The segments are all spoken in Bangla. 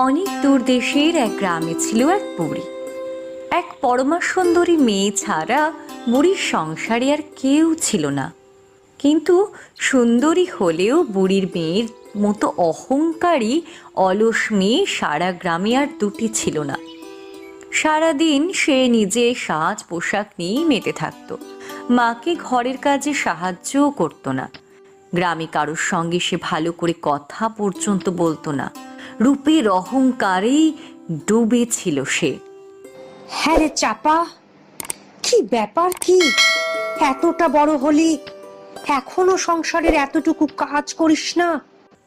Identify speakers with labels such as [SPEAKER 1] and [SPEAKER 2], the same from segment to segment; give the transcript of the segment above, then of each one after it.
[SPEAKER 1] অনেক দূর দেশের এক গ্রামে ছিল এক বুড়ি। এক পরমা সুন্দরী মেয়ে ছাড়া বুড়ির সংসারে আর কেউ ছিল না। কিন্তু সুন্দরী হলেও বুড়ির মেয়ের মতো অহংকারী অলস মেয়ে সারা গ্রামে আর দুটি ছিল না। সারাদিন সে নিজে সাজ পোশাক নিয়েই মেতে থাকত, মাকে ঘরের কাজে সাহায্যও করতো না। গ্রামে কারোর সঙ্গে সে ভালো করে কথা পর্যন্ত বলতো না। রূপের অহংকারেই ডুবে ছিল সে।
[SPEAKER 2] হ্যাঁ রে চাপা, কি ব্যাপার? কি এতটা বড় হলি, এখনো সংসারের এতটুকু কাজ করিস না?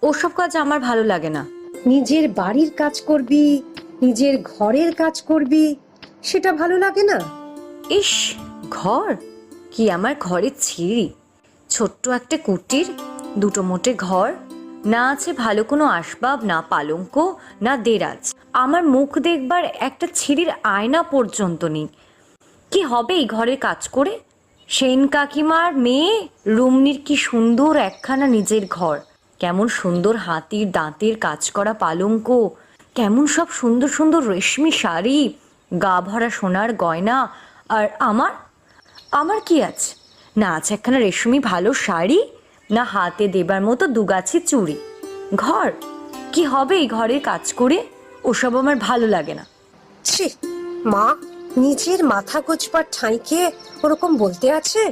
[SPEAKER 1] ওসব কাজ আমার ভালো লাগে না।
[SPEAKER 2] নিজের বাড়ির কাজ করবি, নিজের ঘরের কাজ করবি, সেটা ভালো লাগে না?
[SPEAKER 1] ইস, ঘর কি আমার ঘরের ছিঁড়ি? ছোট্ট একটা কুটির, দুটো মোটে ঘর, না আছে ভালো কোনো আসবাব, না পালঙ্ক, না দেরাজ। আমার মুখ দেখবার একটা ছিঁড়ির আয়না পর্যন্ত নেই। কি হবে এই ঘরের কাজ করে? সেন কাকিমার মেয়ে রুমনির কি সুন্দর একখানা নিজের ঘর, কেমন সুন্দর হাতির দাঁতের কাজ করা পালঙ্ক, কেমন সব সুন্দর সুন্দর রেশমি শাড়ি, গা ভরা সোনার গয়না। আর আমার আমার কি আছে? না আছে একখানা রেশমি ভালো শাড়ি, না হাতে দেবার মতো দুগাছি চুড়ি। ঘর কি হবে এই ঘরের কাজ করে? ওসব আমার ভালো লাগে না।
[SPEAKER 2] ছি মা, নিজের মাথা গোছবার ঠাঁইকে ওরকম বলতে আছে?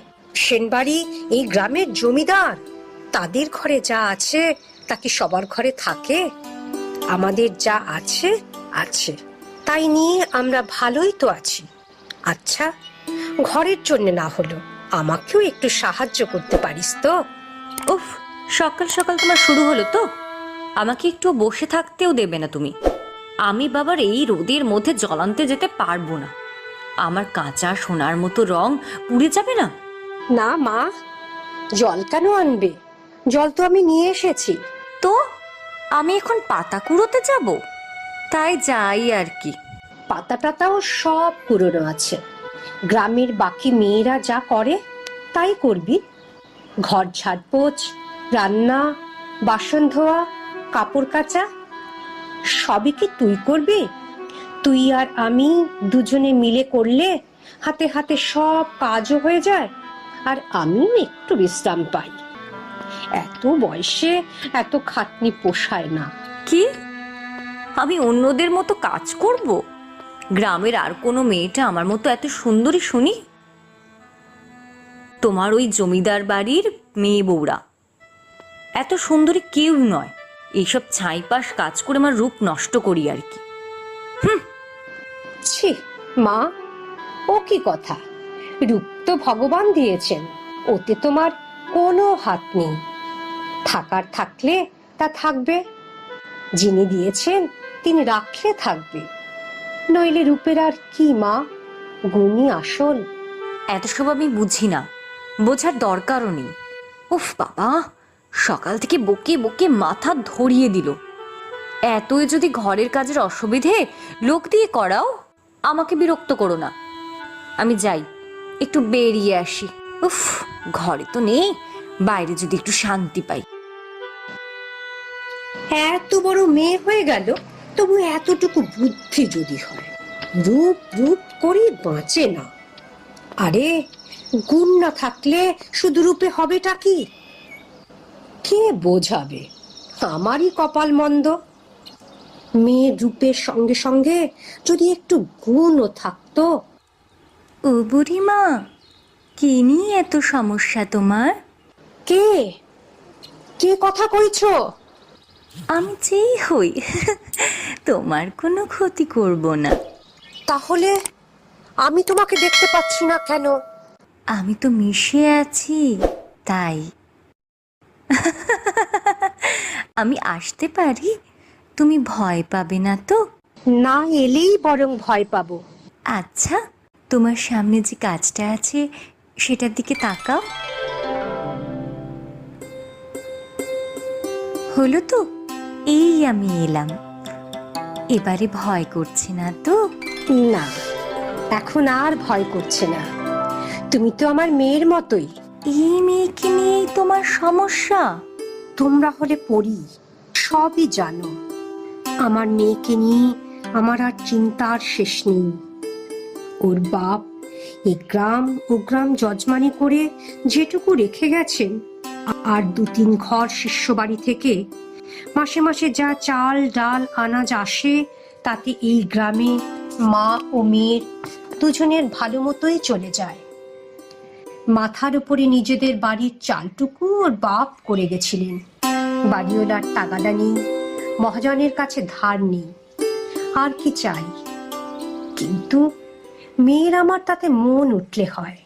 [SPEAKER 2] সেনবাড়ি এই গ্রামের জমিদার, তাদের ঘরে যা আছে তা কি সবার ঘরে থাকে? আমাদের যা আছে আছে, তাই নিয়ে আমরা ভালোই তো আছি। আচ্ছা, ঘরের জন্য না হলো আমাকেও একটু সাহায্য করতে পারিস তো?
[SPEAKER 1] উফ, সকাল সকাল তোমার শুরু হলো তো। আমাকে একটু বসে থাকতেও দেবে না তুমি। আমি বাবার এই রোদের মধ্যে জলান্তে যেতে পারবো না। আমার কাঁচা সোনার মতো রং পুড়ে যাবে না?
[SPEAKER 2] না মা, জল কেন আনবে? জল তো আমি নিয়ে এসেছি।
[SPEAKER 1] তো আমি এখন পাতা কুড়োতে যাব? তাই যাই আর কি।
[SPEAKER 2] পাতা টাতাও সব পুরনো আছে। গ্রামের বাকি মেয়েরা যা করে তাই করবি। ঘর ঝাড়পোছ, রান্না, বাসন ধোয়া, কাপড় কাচা, সবই কি তুই করবি? তুই আর আমি দুজনে মিলে করলে হাতে হাতে সব কাজও হয়ে যায়, আর আমি একটু বিশ্রাম পাই। এত বয়সে এত খাটনি পোষায় না।
[SPEAKER 1] কি, আমি অন্যদের মতো কাজ করব? গ্রামের আর কোনো মেয়েটা আমার মতো এত সুন্দরী শুনি? তোমার ওই জমিদার বাড়ির মেয়ে বউরা এত সুন্দরী কেউ নয়। এইসব ছাইপাশ কাজ করে আমার রূপ নষ্ট করি আর কি।
[SPEAKER 2] ছি মা, ও কি কথা? রূপ তো ভগবান দিয়েছেন, ওতে তোমার কোনো হাত নেই। থাকার থাকলে তা থাকবে, যিনি দিয়েছেন তিনি রাখলে থাকবে। নইলে রূপের আর কি মা, গুণই আসল।
[SPEAKER 1] এত সব আমি বুঝি না, বোঝার দরকারও নেই। উফ বাবা, সকাল থেকে বকে বকে মাথা ধরিয়ে দিল। এতই যদি ঘরের কাজের অসুবিধে, লোক দিয়ে করাও। আমাকে বিরক্ত করো না। আমি যাই, একটু বেরিয়ে আসি। উফ, ঘরে তো নেই, বাইরে যদি একটু শান্তি পাই।
[SPEAKER 2] এত বড় মেয়ে হয়ে গেল, তবু এতটুকু বুদ্ধি যদি হয়। রূপ রূপ করে বাঁচে না। আরে, গুণ না থাকলে শুধু রূপে হবেটা কি? কে বোঝাবে? আমারই কপাল মন্দ। মেয়ের রূপের সঙ্গে সঙ্গে যদি একটু গুণও থাকতো।
[SPEAKER 1] ও বুড়িমা, কি নিয়ে এত সমস্যা তোমার?
[SPEAKER 2] কে কে কথা কইছো?
[SPEAKER 1] আমি যেই হই, তোমার কোনো ক্ষতি করব না।
[SPEAKER 2] তাহলে আমি তোমাকে দেখতে পাচ্ছি না কেন?
[SPEAKER 1] আমি তো মিশে আছি, তাই। আমি আসতে পারি? তুমি ভয় পাবে না তো?
[SPEAKER 2] না এলেই বরং ভয় পাবো।
[SPEAKER 1] আচ্ছা, তোমার সামনে যে কাজটা আছে সেটার দিকে তাকাও। হলো তো, এই আমি এলাম। এবারে ভয় করছে না তো?
[SPEAKER 2] না, এখন আর ভয় করছে না। তুমি তো আমার মেয়ের মতোই।
[SPEAKER 1] এই মেয়েকে নিয়েই তোমার সমস্যা?
[SPEAKER 2] তোমরা হলে পড়ি, সবই জানো। আমার মেয়েকে নিয়ে আমার আর চিন্তার শেষ নেই। ওর বাপ এ গ্রাম ও গ্রাম যজমানি করে যেটুকু রেখে গেছেন, আর 2-3 ঘর শিষ্য বাড়ি থেকে মাসে মাসে যা চাল ডাল আনাজ আসে, তাতে এই গ্রামে মা ও মেয়ের দুজনের ভালো মতোই চলে যায়। মাথার উপরে নিজেদের বাড়ির চালটুকু ওর বাপ করে গেছিলেন। বাড়িওয়ালার টাকাটা নেই, মহাজনের কাছে ধার নেই, আর কি চাই? কিন্তু মেয়ের আমার তাতে মন উঠলে হয়।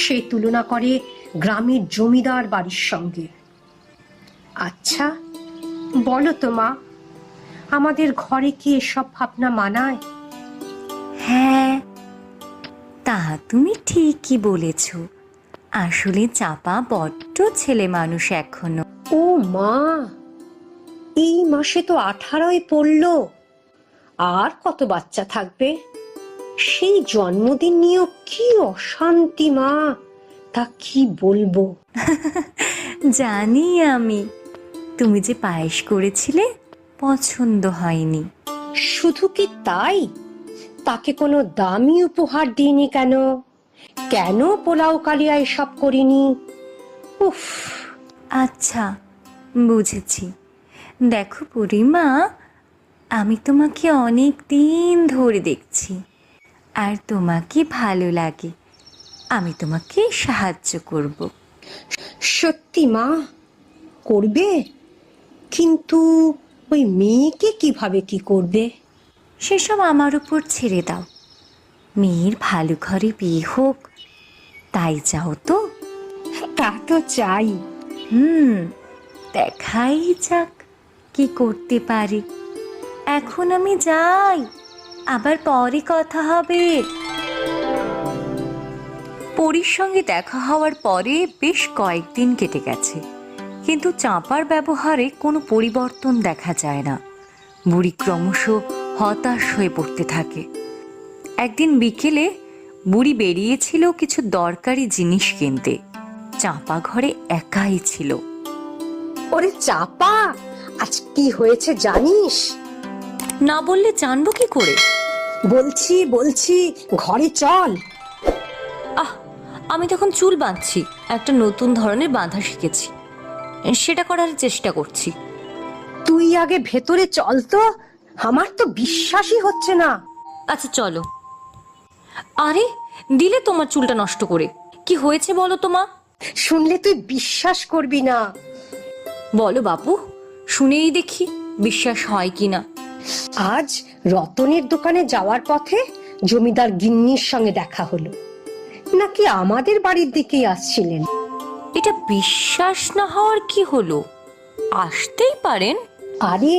[SPEAKER 2] সে তুলনা করে গ্রামের জমিদার বাড়ির সঙ্গে। আচ্ছা বলো তো মা, আমাদের ঘরে কি এসব ভাবনা মানায়?
[SPEAKER 1] হ্যাঁ, তা তুমি ঠিকই বলেছ। আসলে চাপা বড্ড ছেলে মানুষ এখনো।
[SPEAKER 2] ও মা, এই মাসে তো 18ই পড়লো। আর কত বাচ্চা থাকবে? সেই জন্মদিন নিয়েও কি অশান্তি মা, তা কি বলবো।
[SPEAKER 1] জানি আমি, তুমি যে পায়েস করেছিলে পছন্দ হয়নি।
[SPEAKER 2] শুধু কি তাই? তাকে কোনো দামি উপহার দিইনি কেন? কেন পোলাও কালিয়া এসব করিনি? উফ।
[SPEAKER 1] আচ্ছা বুঝেছি। দেখো বুড়িমা, আমি তোমাকে অনেক দিন ধরে দেখছি, আর তোমাকে ভালো লাগে। আমি তোমাকে সাহায্য করব।
[SPEAKER 2] সত্যি মা, করবে? কিন্তু ওই মেয়েকে কিভাবে কি করবে?
[SPEAKER 1] সেসব আমার উপর ছেড়ে দাও। মেয়ের ভালো ঘরে বিয়ে হোক, তাই চাও তো?
[SPEAKER 2] তা তো চাই।
[SPEAKER 1] দেখাই যাক কি করতে পারি। এখন আমি যাই, আবার পরে কথা হবে। পরীর সঙ্গে দেখা হওয়ার পরে বেশ কয়েকদিন কেটে গেছে, কিন্তু চাঁপার ব্যবহারে কোনো পরিবর্তন দেখা যায় না। বুড়ি ক্রমশ হতাশ হয়ে পড়তে থাকে। একদিন বিকেলে বুড়ি বেরিয়েছিল কিছু দরকারি জিনিস কিনতে। চাঁপা ঘরে একাই ছিল।
[SPEAKER 2] ওরে চাপা, আজ কি হয়েছে জানিস?
[SPEAKER 1] না বললে জানবো কি করে?
[SPEAKER 2] বলছি ঘরে চল।
[SPEAKER 1] আহ, আমি তখন চুল বাঁধছি। একটা নতুন ধরনের বাঁধা শিখেছি, সেটা করার চেষ্টা করছি।
[SPEAKER 2] তুই আগে ভেতরে চল তো, আমার তো বিশ্বাসই হচ্ছে না।
[SPEAKER 1] আচ্ছা চলো। আরে, দিলে তোমার চুলটা নষ্ট করে। কি হয়েছে বলো তো মা?
[SPEAKER 2] শুনলে তুই বিশ্বাস করবি না।
[SPEAKER 1] বলো বাপু, শুনেই দেখি বিশ্বাস হয় কিনা।
[SPEAKER 2] আজ রতনের দোকানে যাওয়ার পথে জমিদার গিন্নির সঙ্গে দেখা হলো। নাকি আমাদের বাড়ির দিকেই আসছিলেন।
[SPEAKER 1] এটা বিশ্বাস না হওয়ার কি হলো? আসতেই পারেন।
[SPEAKER 2] আরে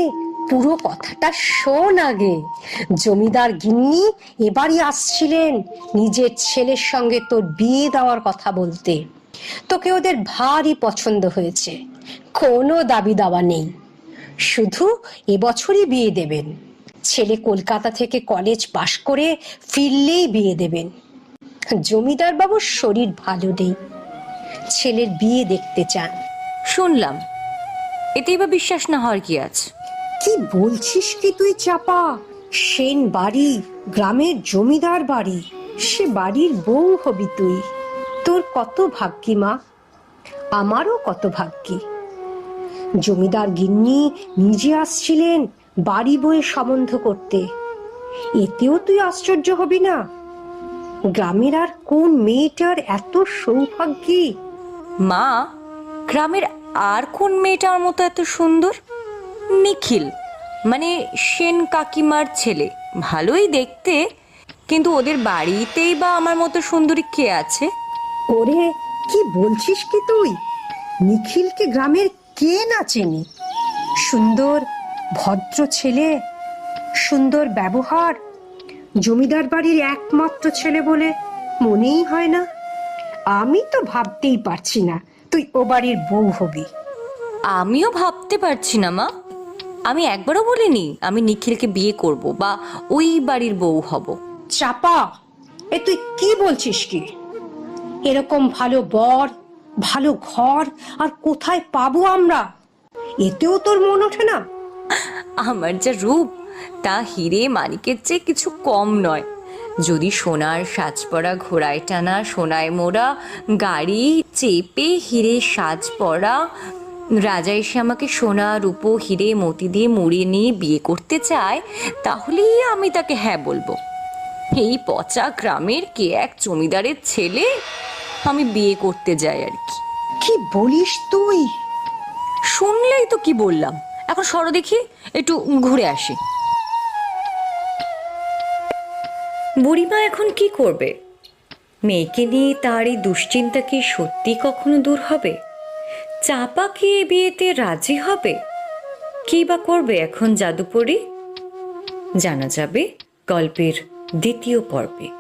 [SPEAKER 2] পুরো কথাটা শোন আগে। জমিদার গিন্নি এবারই আসছিলেন নিজের ছেলের সঙ্গে তোর বিয়ে দেওয়ার কথা বলতে। তোকে ওদের ভারী পছন্দ হয়েছে, কোনো দাবি দাওয়া নেই, শুধু এবছরই বিয়ে দেবেন। ছেলে কলকাতা থেকে কলেজ পাশ করে ফিরলেই বিয়ে দেবেন। জমিদার বাবুর শরীর ভালো নেই, ছেলের বিয়ে দেখতে চান।
[SPEAKER 1] শুনলাম, এতেই বা বিশ্বাস না হওয়ার কি আছে?
[SPEAKER 2] কি বলছিস কি তুই চাপা? সেন বাড়ি, গ্রামের জমিদার বাড়ি, সে বাড়ির বউ হবি তুই। তোর কত ভাগ্যি মা, আমারও কত ভাগ্যি। জমিদার গিন্নি নিজে আসছিলেন বাড়ি বয়ে সম্বন্ধ করতে। এতেও তুই আশ্চর্য হবি না? গ্রামের আর কোন মেয়েটার এত সৌভাগ্যী?
[SPEAKER 1] মা, গ্রামের আর কোন মেয়েটার মতো এত সুন্দর? নিখিল, মানে সেন কাকিমার ছেলে। ভালোই দেখতে, কিন্তু ওদের বাড়িতেই বা আমার মতো সুন্দরী কে আছে?
[SPEAKER 2] ওরে কি বলছিস কি তুই? নিখিলকে গ্রামের কে না চেনে? সুন্দর ভদ্র ছেলে, সুন্দর ব্যবহার, জমিদার বাড়ির একমাত্র ছেলে বলে মনেই হয় না। আমি তো ভাবতেই পারছি না তুই ও বাড়ির বউ হবি।
[SPEAKER 1] আমিও ভাবতে পারছি না মা। আমি একবারও বলিনি আমি নিখিলকে বিয়ে করব বা ওই বাড়ির বউ হব।
[SPEAKER 2] চাপা, এ তুই কি বলছিস কি? এরকম ভালো বর, ভালো ঘর আর কোথায় পাবো আমরা? এতেও তোর মন ওঠে না?
[SPEAKER 1] আমার যা রূপ তা হিরে মানিকের চেয়ে কিছু কম নয়। যদি সোনার সাজ পরা ঘোড়ায় টানা সোনায় মোড়া গাড়ি চেপে হিরে সাজ পরা রাজা এসে আমাকে সোনা রূপো হিরে মতি দিয়ে মুড়িয়ে নিয়ে বিয়ে করতে চায়, তাহলেই আমি তাকে হ্যাঁ বলবো। এই পচা গ্রামের কে এক জমিদারের ছেলে আমি বিয়ে করতে যাই আর কি।
[SPEAKER 2] কি বলিস তুই?
[SPEAKER 1] শুনলেই তো কি বললাম। এখন সরো দেখি, একটু ঘুরে আসি। বুড়িমা এখন কি করবে? মেয়েকে নিয়ে তার এই দুশ্চিন্তা কি সত্যি কখনো দূর হবে? চাপা কি এ বিয়েতে রাজি হবে? কি বা করবে এখন জাদুপরি? জানা যাবে গল্পের দ্বিতীয় পর্বে।